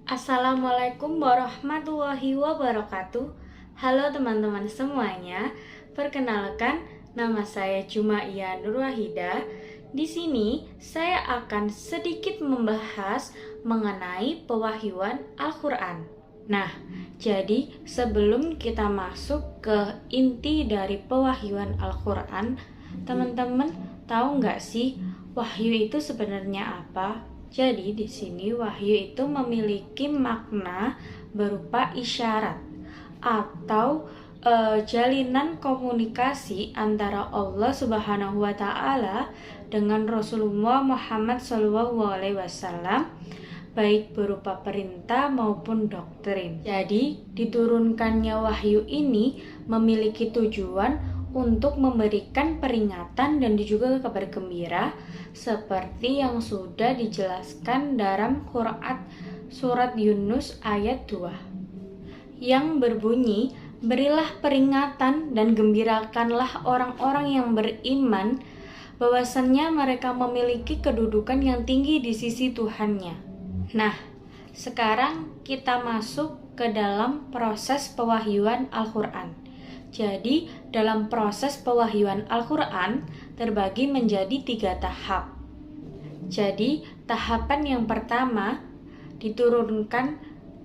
Assalamualaikum warahmatullahi wabarakatuh. Halo teman-teman semuanya. Perkenalkan, nama saya Jumaiyah Nur Wahida. Di sini saya akan sedikit membahas mengenai pewahyuan Al-Qur'an. Nah, jadi sebelum kita masuk ke inti dari pewahyuan Al-Qur'an, teman-teman tahu nggak sih wahyu itu sebenarnya apa? Jadi di sini wahyu itu memiliki makna berupa isyarat atau jalinan komunikasi antara Allah Subhanahu wa taala dengan Rasulullah Muhammad SAW, baik berupa perintah maupun doktrin. Jadi, diturunkannya wahyu ini memiliki tujuan untuk memberikan peringatan dan juga kabar gembira seperti yang sudah dijelaskan dalam Quran surat Yunus ayat 2 yang berbunyi, "Berilah peringatan dan gembirakanlah orang-orang yang beriman bahwasannya mereka memiliki kedudukan yang tinggi di sisi Tuhannya." Nah, sekarang kita masuk ke dalam proses pewahyuan Al-Qur'an. Jadi, dalam proses pewahyuan Al-Qur'an terbagi menjadi 3 tahap. Jadi, tahapan yang pertama diturunkan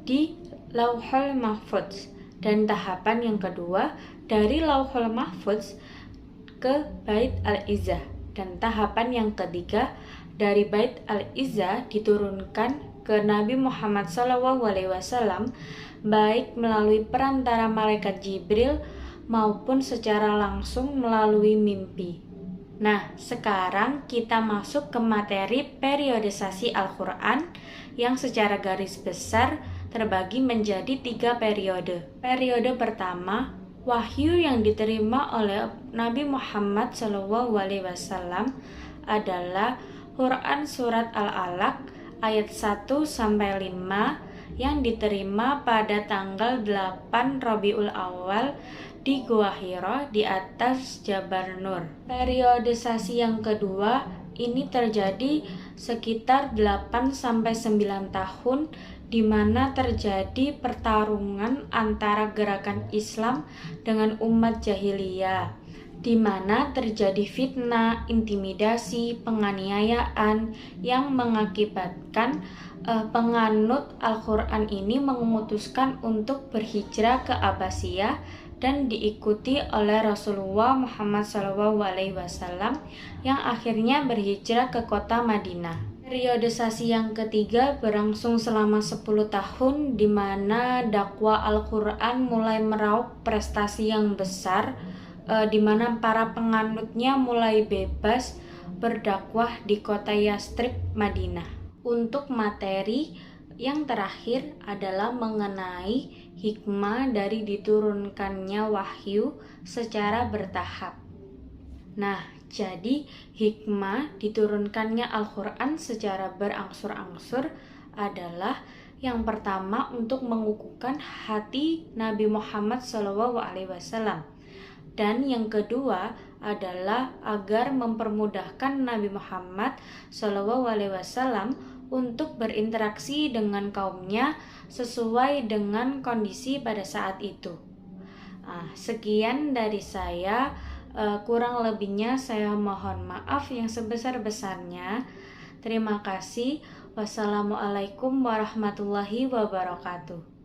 di Lauhul Mahfudz, dan tahapan yang kedua dari Lauhul Mahfudz ke Bait Al-Izzah, dan tahapan yang ketiga dari Bait Al-Izzah diturunkan ke Nabi Muhammad SAW baik melalui perantara malaikat Jibril maupun secara langsung melalui mimpi. Nah, sekarang kita masuk ke materi periodisasi Al-Qur'an yang secara garis besar terbagi menjadi 3 periode. Periode pertama, wahyu yang diterima oleh Nabi Muhammad SAW adalah Quran surat Al-Alaq ayat 1 sampai 5 yang diterima pada tanggal 8 Rabiul Awal di Gua Hira di atas Jabal Nur. Periodisasi yang kedua ini terjadi sekitar 8 sampai 9 tahun di mana terjadi pertarungan antara gerakan Islam dengan umat jahiliyah, di mana terjadi fitnah, intimidasi, penganiayaan yang mengakibatkan penganut Al-Qur'an ini memutuskan untuk berhijrah ke Abbasiyah dan diikuti oleh Rasulullah Muhammad SAW yang akhirnya berhijrah ke kota Madinah. Periodisasi yang ketiga berlangsung selama 10 tahun di mana dakwah Al-Qur'an mulai meraup prestasi yang besar, di mana para penganutnya mulai bebas berdakwah di kota Yastrib, Madinah. Untuk materi yang terakhir adalah mengenai hikmah dari diturunkannya wahyu secara bertahap. Nah, jadi hikmah diturunkannya Al-Qur'an secara berangsur-angsur adalah yang pertama untuk mengukuhkan hati Nabi Muhammad SAW. Dan yang kedua adalah agar mempermudahkan Nabi Muhammad SAW untuk berinteraksi dengan kaumnya sesuai dengan kondisi pada saat itu. Sekian dari saya, kurang lebihnya saya mohon maaf yang sebesar-besarnya. Terima kasih. Wassalamualaikum warahmatullahi wabarakatuh.